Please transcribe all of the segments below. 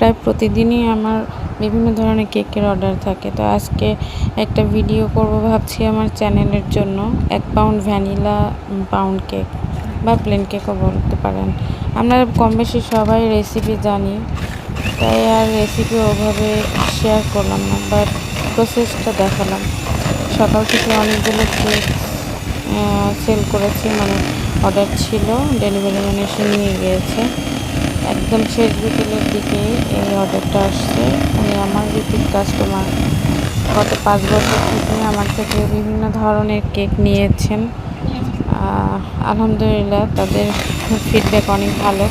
প্রায় প্রতিদিনই আমার বিভিন্ন ধরনের কেকের অর্ডার থাকে। তো আজকে একটা ভিডিও করব ভাবছি আমার চ্যানেলের জন্য। 1 পাউন্ড ভ্যানিলা পাউন্ড কেক বা প্লেন কেকও বলতে পারেন। আমরা কম বেশি সবাই রেসিপি জানি, তাই আর রেসিপি ওভাবে শেয়ার করলাম না, বাট প্রসেসটা দেখালাম। সকাল থেকে অনেকগুলো কেক সেল করেছি, মানে অর্ডার ছিল, ডেলিভারি ম্যান এসে নিয়ে গিয়েছে। একদম শেষ বিকেলের দিকে এই অর্ডারটা আসছে। উনি আমার রিপিট কাস্টমার, গত 5 বছর থেকে আমার থেকে বিভিন্ন ধরনের কেক নিয়েছেন। আলহামদুলিল্লাহ তাদের ফিডব্যাক অনেক ভালো।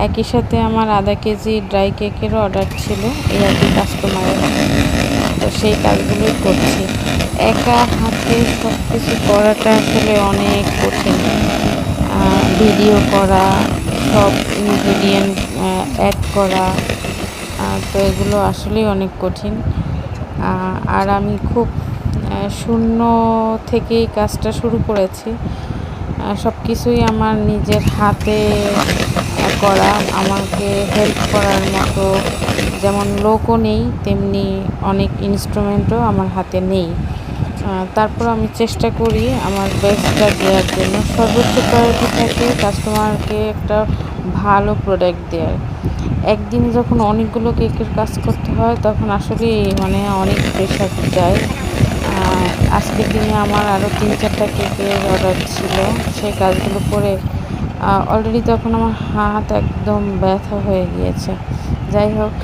একই সাথে আমার আধা কেজি ড্রাই কেকেরও অর্ডার ছিল এই একই কাস্টমারের। তো সেই কাজগুলোই করছি। একা হাতে সব কিছু করাটা আসলে অনেক কঠিন। ভিডিও করা, সব ইনগ্রিডিয়েন্ট অ্যাড করা, তো এগুলো আসলেই অনেক কঠিন। আর আমি খুব শূন্য থেকেই কাজটা শুরু করেছি। সব কিছুই আমার নিজের হাতে করা। আমাকে হেল্প করার মতো যেমন লোকও নেই, তেমনি অনেক ইনস্ট্রুমেন্টও আমার হাতে নেই। তারপর আমি চেষ্টা করি আমার বেস্টটা দেওয়ার জন্য। সর্বোচ্চ প্রায়োরিটি থাকে কাস্টমারকে একটা ভালো প্রোডাক্ট দেওয়ার। একদিনে যখন অনেকগুলো কেকের কাজ করতে হয় তখন আসলেই মানে অনেক প্রেশার যায়। আজকের দিনে আমার আরও 3-4টা কেকের অর্ডার ছিল। সেই কাজগুলো করে অলরেডি তখন আমার হাত একদম ব্যথা হয়ে গিয়েছে। যাই হোক,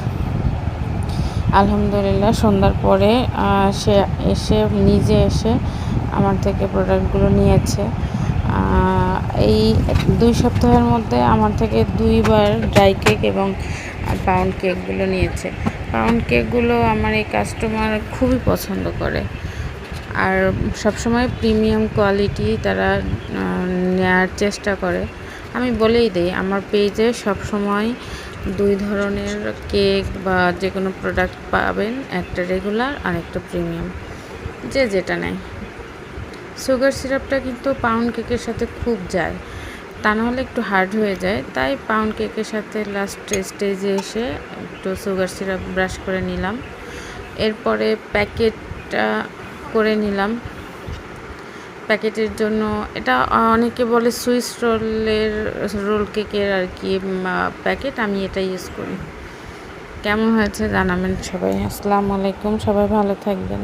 আলহামদুলিল্লাহ সন্ধ্যার পরে সে নিজে এসে আমার থেকে প্রোডাক্টগুলো নিয়েছে। এই 2 সপ্তাহের মধ্যে আমার থেকে 2 বার ড্রাই কেক এবং পাউন্ড কেকগুলো নিয়েছে। পাউন্ড কেকগুলো আমার এই কাস্টমার খুবই পছন্দ করে, আর সবসময় প্রিমিয়াম কোয়ালিটি তারা নেওয়ার চেষ্টা করে। আমি বলেই দিই আমার পেজে সবসময় 2 ধরনের কেক বা যে কোনো প্রোডাক্ট পাবেন, একটা রেগুলার আর একটা প্রিমিয়াম, যে যেটা নেয়। সুগার সিরাপটা কিন্তু পাউন্ড কেকের সাথে খুব যায়, তা নাহলে একটু হার্ড হয়ে যায়। তাই পাউন্ড কেকের সাথে লাস্ট স্টেজে এসে একটু সুগার সিরাপ ব্রাশ করে নিলাম। এরপরে প্যাকেটটা করে নিলাম। প্যাকেটের জন্য এটা অনেকে বলে সুইস রোল কেকের আর কি প্যাকেট, আমি এটা ইউজ করি। কেমন হয়েছে জানাবেন সবাই। আসসালামু আলাইকুম, সবাই ভালো থাকবেন।